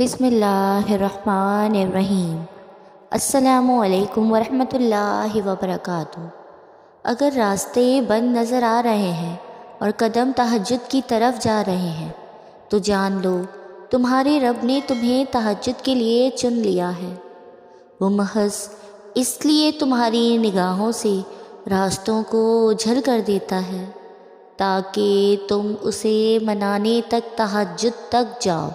بسم اللہ الرحمن الرحیم۔ السلام علیکم ورحمۃ اللہ وبرکاتہ۔ اگر راستے بند نظر آ رہے ہیں اور قدم تہجد کی طرف جا رہے ہیں تو جان لو تمہارے رب نے تمہیں تہجد کے لیے چن لیا ہے۔ وہ محض اس لیے تمہاری نگاہوں سے راستوں کو اوجھل کر دیتا ہے تاکہ تم اسے منانے تک تہجد تک جاؤ۔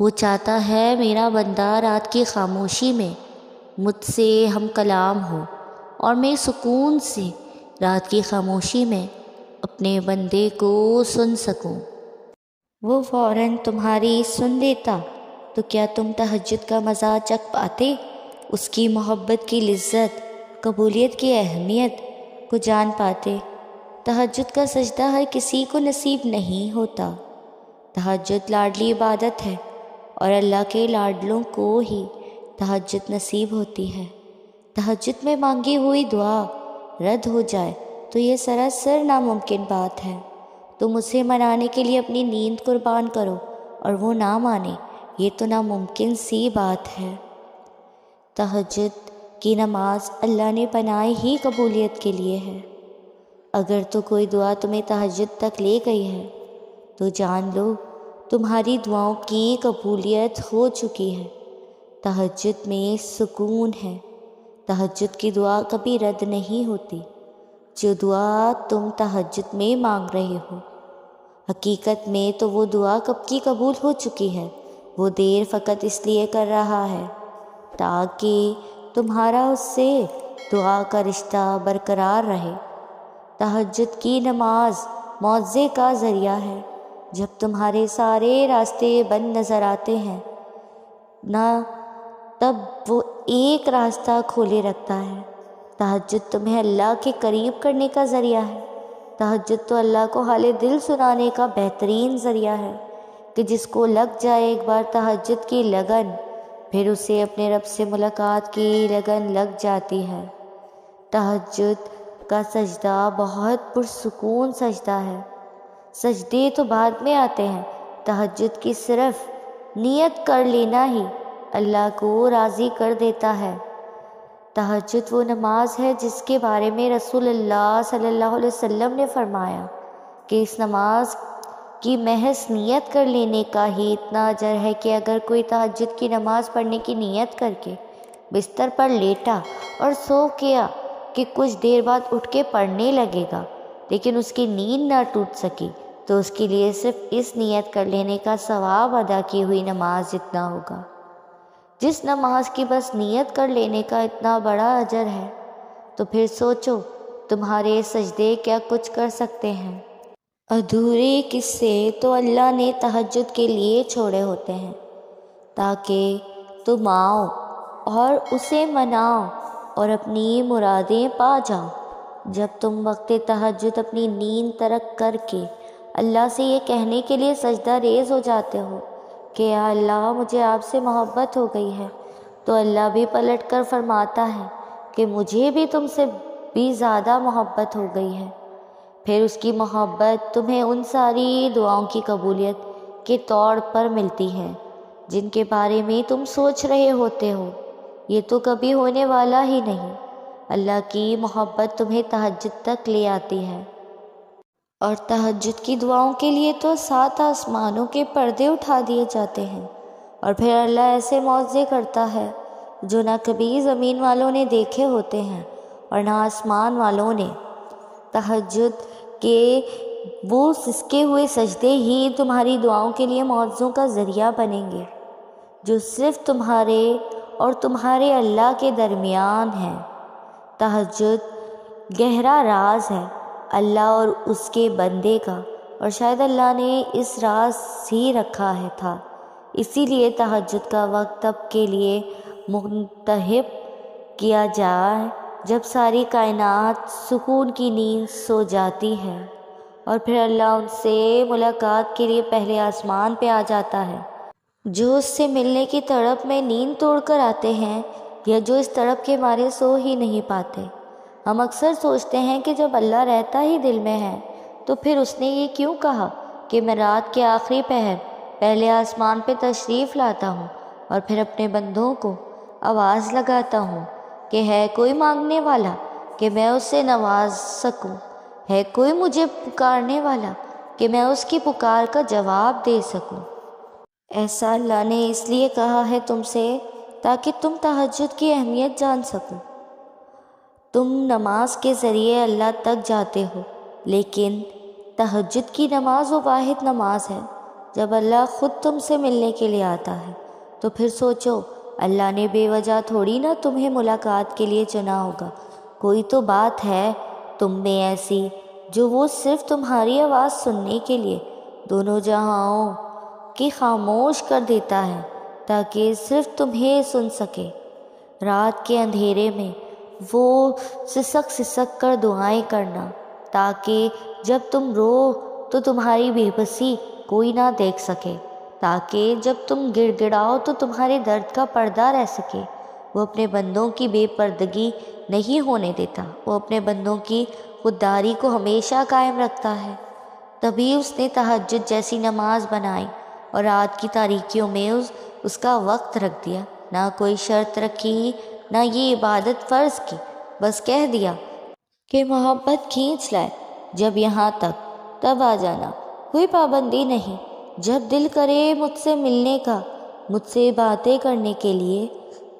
وہ چاہتا ہے میرا بندہ رات کی خاموشی میں مجھ سے ہم کلام ہو اور میں سکون سے رات کی خاموشی میں اپنے بندے کو سن سکوں۔ وہ فوراً تمہاری سن لیتا تو کیا تم تہجد کا مزہ چکھ پاتے، اس کی محبت کی لذت، قبولیت کی اہمیت کو جان پاتے۔ تہجد کا سجدہ ہر کسی کو نصیب نہیں ہوتا۔ تہجد لاڈلی عبادت ہے اور اللہ کے لاڈلوں کو ہی تہجد نصیب ہوتی ہے۔ تہجد میں مانگی ہوئی دعا رد ہو جائے تو یہ سراسر ناممکن بات ہے۔ تم اسے منانے کے لیے اپنی نیند قربان کرو اور وہ نہ مانے، یہ تو ناممکن سی بات ہے۔ تہجد کی نماز اللہ نے بنائی ہی قبولیت کے لیے ہے۔ اگر تو کوئی دعا تمہیں تہجد تک لے گئی ہے تو جان لو تمہاری دعاؤں کی قبولیت ہو چکی ہے۔ تہجد میں سکون ہے۔ تہجد کی دعا کبھی رد نہیں ہوتی۔ جو دعا تم تہجد میں مانگ رہے ہو حقیقت میں تو وہ دعا کب کی قبول ہو چکی ہے۔ وہ دیر فقط اس لیے کر رہا ہے تاکہ تمہارا اس سے دعا کا رشتہ برقرار رہے۔ تہجد کی نماز معاوضے کا ذریعہ ہے۔ جب تمہارے سارے راستے بند نظر آتے ہیں نہ تب وہ ایک راستہ کھولے رکھتا ہے۔ تہجد تمہیں اللہ کے قریب کرنے کا ذریعہ ہے۔ تہجد تو اللہ کو حال دل سنانے کا بہترین ذریعہ ہے کہ جس کو لگ جائے ایک بار تہجد کی لگن پھر اسے اپنے رب سے ملاقات کی لگن لگ جاتی ہے۔ تہجد کا سجدہ بہت پرسکون سجدہ ہے۔ سجدے تو بعد میں آتے ہیں، تہجد کی صرف نیت کر لینا ہی اللہ کو راضی کر دیتا ہے۔ تہجد وہ نماز ہے جس کے بارے میں رسول اللہ صلی اللہ علیہ وسلم نے فرمایا کہ اس نماز کی محض نیت کر لینے کا ہی اتنا اجر ہے کہ اگر کوئی تہجد کی نماز پڑھنے کی نیت کر کے بستر پر لیٹا اور سو گیا کہ کچھ دیر بعد اٹھ کے پڑھنے لگے گا لیکن اس کی نیند نہ ٹوٹ سکی تو اس کے لیے صرف اس نیت کر لینے کا ثواب ادا کی ہوئی نماز جتنا ہوگا۔ جس نماز کی بس نیت کر لینے کا اتنا بڑا اجر ہے تو پھر سوچو تمہارے سجدے کیا کچھ کر سکتے ہیں۔ ادھورے قصے تو اللہ نے تہجد کے لیے چھوڑے ہوتے ہیں تاکہ تم آؤ اور اسے مناؤ اور اپنی مرادیں پا جاؤ۔ جب تم وقت تہجد اپنی نیند ترک کر کے اللہ سے یہ کہنے کے لیے سجدہ ریز ہو جاتے ہو کہ یا اللہ مجھے آپ سے محبت ہو گئی ہے تو اللہ بھی پلٹ کر فرماتا ہے کہ مجھے بھی تم سے بھی زیادہ محبت ہو گئی ہے۔ پھر اس کی محبت تمہیں ان ساری دعاؤں کی قبولیت کے طور پر ملتی ہے جن کے بارے میں تم سوچ رہے ہوتے ہو۔ یہ تو کبھی ہونے والا ہی نہیں۔ اللہ کی محبت تمہیں تہجد تک لے آتی ہے اور تہجد کی دعاؤں کے لیے تو 7 آسمانوں کے پردے اٹھا دیے جاتے ہیں اور پھر اللہ ایسے معجزے کرتا ہے جو نہ کبھی زمین والوں نے دیکھے ہوتے ہیں اور نہ آسمان والوں نے۔ تہجد کے وہ سسکے ہوئے سجدے ہی تمہاری دعاؤں کے لیے معجزوں کا ذریعہ بنیں گے جو صرف تمہارے اور تمہارے اللہ کے درمیان ہیں۔ تہجد گہرا راز ہے اللہ اور اس کے بندے کا اور شاید اللہ نے اس راز ہی رکھا ہے تھا، اسی لیے تہجد کا وقت تب کے لیے منتخب کیا جائے جب ساری کائنات سکون کی نیند سو جاتی ہے اور پھر اللہ ان سے ملاقات کے لیے پہلے آسمان پہ آ جاتا ہے۔ جو اس سے ملنے کی تڑپ میں نیند توڑ کر آتے ہیں یا جو اس تڑپ کے مارے سو ہی نہیں پاتے۔ ہم اکثر سوچتے ہیں کہ جب اللہ رہتا ہی دل میں ہے تو پھر اس نے یہ کیوں کہا کہ میں رات کے آخری پہر پہلے آسمان پہ تشریف لاتا ہوں اور پھر اپنے بندوں کو آواز لگاتا ہوں کہ ہے کوئی مانگنے والا کہ میں اسے نواز سکوں، ہے کوئی مجھے پکارنے والا کہ میں اس کی پکار کا جواب دے سکوں۔ ایسا اللہ نے اس لیے کہا ہے تم سے تاکہ تم تہجد کی اہمیت جان سکو۔ تم نماز کے ذریعے اللہ تک جاتے ہو، لیکن تہجد کی نماز وہ واحد نماز ہے جب اللہ خود تم سے ملنے کے لیے آتا ہے۔ تو پھر سوچو، اللہ نے بے وجہ تھوڑی نہ تمہیں ملاقات کے لیے چنا ہوگا، کوئی تو بات ہے تم میں ایسی جو وہ صرف تمہاری آواز سننے کے لیے دونوں جہاؤں کی خاموش کر دیتا ہے تاکہ صرف تمہیں سن سکے۔ رات کے اندھیرے میں وہ سسک سسک کر دعائیں کرنا تاکہ جب تم رو تو تمہاری بے بسی کوئی نہ دیکھ سکے، تاکہ جب تم گڑ گڑاؤ تو تمہارے درد کا پردہ رہ سکے۔ وہ اپنے بندوں کی بے پردگی نہیں ہونے دیتا، وہ اپنے بندوں کی خودداری کو ہمیشہ قائم رکھتا ہے۔ تبھی اس نے تہجد جیسی نماز بنائی اور رات کی تاریکیوں میں اس کا وقت رکھ دیا، نہ کوئی شرط رکھی نہ یہ عبادت فرض کی، بس کہہ دیا کہ محبت کھینچ لائے جب یہاں تک تب آ جانا، کوئی پابندی نہیں۔ جب دل کرے مجھ سے ملنے کا، مجھ سے باتیں کرنے کے لیے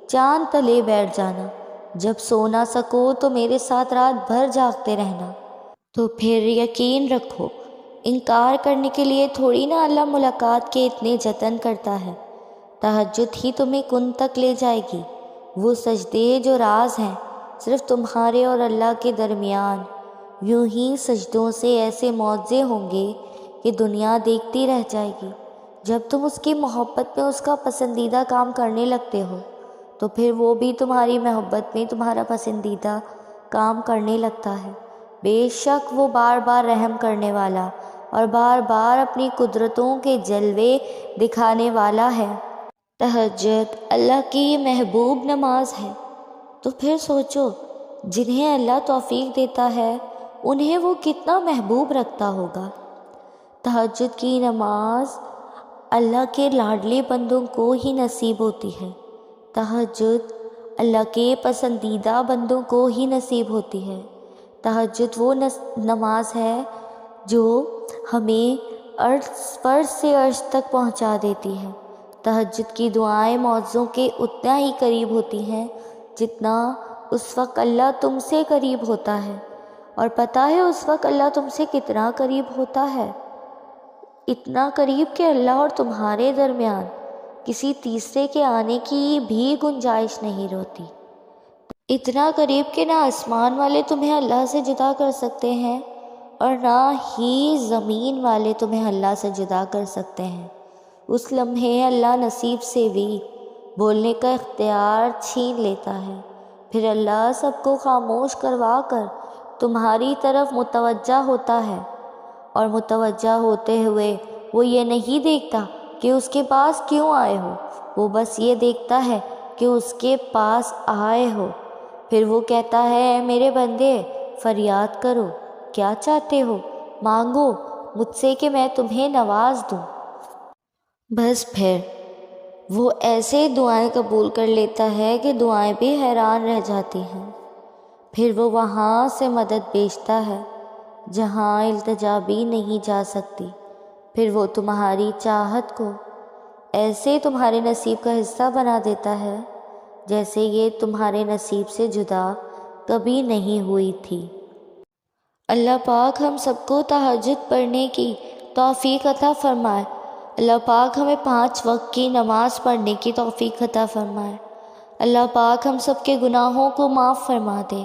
چاند تلے بیٹھ جانا، جب سو نہ سکو تو میرے ساتھ رات بھر جاگتے رہنا۔ تو پھر یقین رکھو، انکار کرنے کے لیے تھوڑی نہ اللہ ملاقات کے اتنے جتن کرتا ہے۔ تہجد ہی تمہیں کن تک لے جائے گی، وہ سجدے جو راز ہیں صرف تمہارے اور اللہ کے درمیان۔ یوں ہی سجدوں سے ایسے معجزے ہوں گے کہ دنیا دیکھتی رہ جائے گی۔ جب تم اس کی محبت میں اس کا پسندیدہ کام کرنے لگتے ہو تو پھر وہ بھی تمہاری محبت میں تمہارا پسندیدہ کام کرنے لگتا ہے۔ بے شک وہ بار بار رحم کرنے والا اور بار بار اپنی قدرتوں کے جلوے دکھانے والا ہے۔ تہجد اللہ کی یہ محبوب نماز ہے، تو پھر سوچو جنہیں اللہ توفیق دیتا ہے انہیں وہ کتنا محبوب رکھتا ہوگا۔ تہجد کی نماز اللہ کے لاڈلے بندوں کو ہی نصیب ہوتی ہے، تہجد اللہ کے پسندیدہ بندوں کو ہی نصیب ہوتی ہے۔ تہجد وہ نماز ہے جو ہمیں فرض سے عرش تک پہنچا دیتی ہے۔ تہجد کی دعائیں معجزوں کے اتنا ہی قریب ہوتی ہیں جتنا اس وقت اللہ تم سے قریب ہوتا ہے، اور پتہ ہے اس وقت اللہ تم سے کتنا قریب ہوتا ہے؟ اتنا قریب کہ اللہ اور تمہارے درمیان کسی تیسرے کے آنے کی بھی گنجائش نہیں رہتی، اتنا قریب کہ نہ آسمان والے تمہیں اللہ سے جدا کر سکتے ہیں اور نہ ہی زمین والے تمہیں اللہ سے جدا کر سکتے ہیں۔ اس لمحے اللہ نصیب سے بھی بولنے کا اختیار چھین لیتا ہے، پھر اللہ سب کو خاموش کروا کر تمہاری طرف متوجہ ہوتا ہے، اور متوجہ ہوتے ہوئے وہ یہ نہیں دیکھتا کہ اس کے پاس کیوں آئے ہو، وہ بس یہ دیکھتا ہے کہ اس کے پاس آئے ہو۔ پھر وہ کہتا ہے، اے میرے بندے فریاد کرو، کیا چاہتے ہو مانگو مجھ سے کہ میں تمہیں نواز دوں۔ بس پھر وہ ایسے دعائیں قبول کر لیتا ہے کہ دعائیں بھی حیران رہ جاتی ہیں۔ پھر وہ وہاں سے مدد بھیجتا ہے جہاں التجا بھی نہیں جا سکتی۔ پھر وہ تمہاری چاہت کو ایسے تمہارے نصیب کا حصہ بنا دیتا ہے جیسے یہ تمہارے نصیب سے جدا کبھی نہیں ہوئی تھی۔ اللہ پاک ہم سب کو تہجد پڑھنے کی توفیق عطا فرمائے۔ اللہ پاک ہمیں 5 وقت کی نماز پڑھنے کی توفیق عطا فرمائے۔ اللہ پاک ہم سب کے گناہوں کو معاف فرما دے۔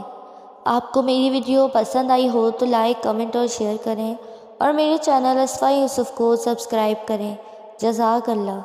آپ کو میری ویڈیو پسند آئی ہو تو لائک، کمنٹ اور شیئر کریں، اور میرے چینل اسفا یوسف کو سبسکرائب کریں۔ جزاک اللہ۔